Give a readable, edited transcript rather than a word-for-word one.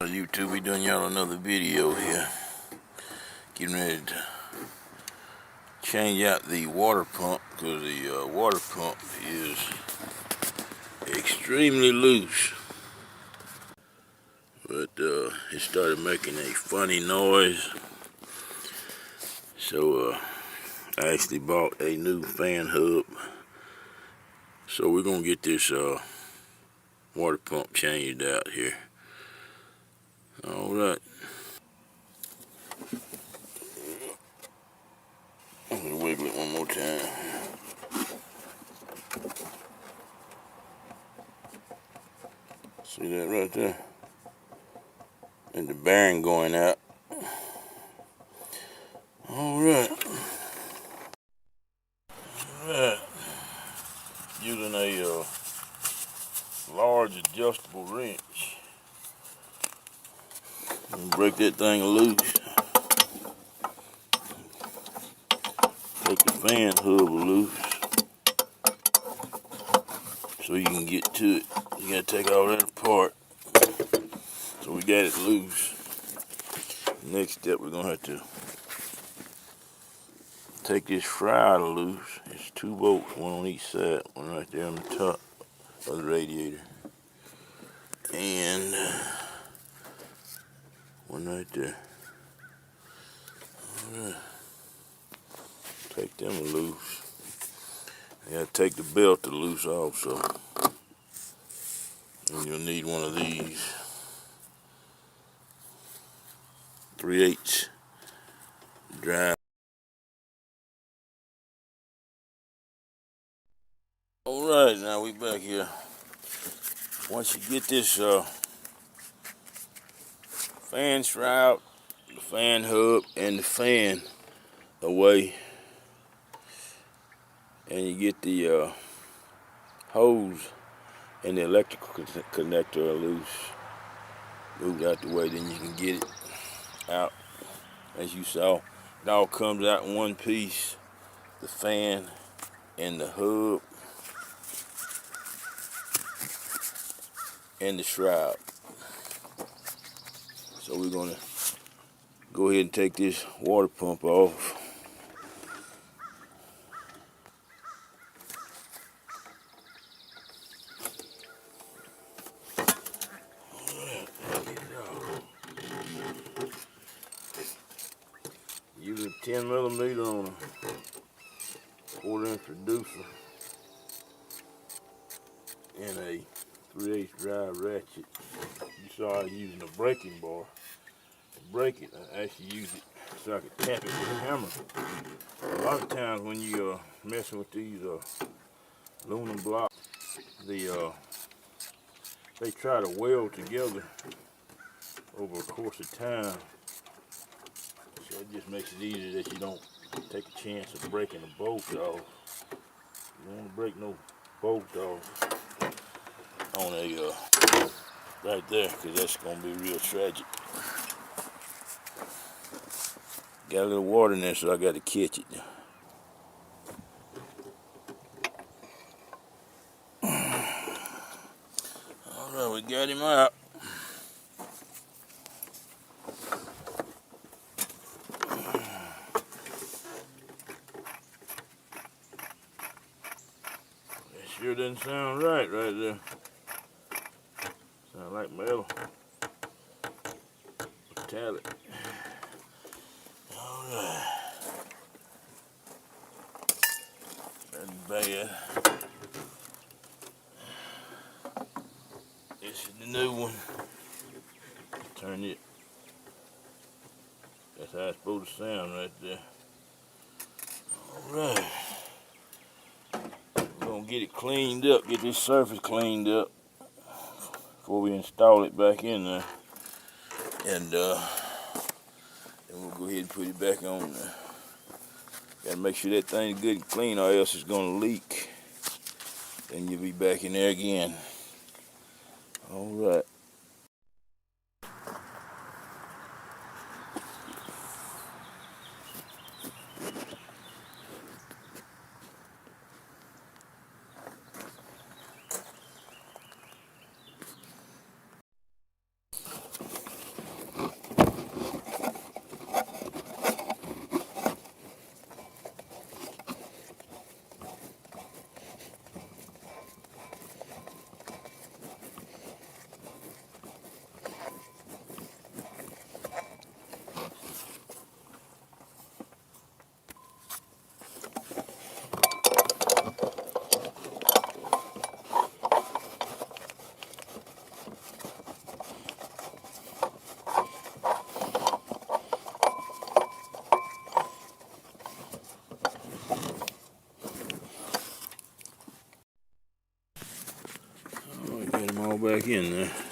YouTube, we done y'all another video here. Getting ready to change out the water pump because the water pump is extremely loose. But it started making a funny noise. So I actually bought a new fan hub. So we're gonna get this water pump changed out here. Alright. Let me wiggle it one more time. See that right there? And the bearing going out. Alright. Alright. Using a large adjustable wrench. And break that thing loose. Take the fan hub loose. So you can get to it. You gotta take all that apart. So we got it loose. Next step, we're gonna have to take this shroud loose. It's 2 bolts, one on each side, one right there on the top of the radiator. And one right there. Alright. Take them loose. You gotta take the belt to loose also. And you'll need one of these 3/8 drive. Alright, now we back here. Once you get this fan shroud, the fan hub, and the fan away, and you get the hose and the electrical connector loose, moved out the way, then you can get it out. As you saw, it all comes out in one piece, the fan and the hub and the shroud. So we're gonna go ahead and take this water pump off. Use a 10mm on a 1/4" reducer and a 3/8 drive ratchet. You saw I was using a braking bar to break it. I actually use it so I could tap it with a hammer. A lot of times when you're messing with these aluminum blocks, they try to weld together over a course of time. So it just makes it easier that you don't take a chance of breaking the bolt off. You don't want to break no bolt off on a right there, because that's going to be real tragic. Got a little water in there, so I got to catch it. Alright, we got him out. Sure doesn't sound right there. Sound like metal. Metallic. Alright. That's bad. This is the new one. Turn it. That's how it's supposed to sound right there. Alright. Get it cleaned up, get this surface cleaned up before we install it back in there. And then we'll go ahead and put it back on there. Gotta make sure that thing's good and clean, or else it's gonna leak. Then you'll be back in there again. Alright. all back in there.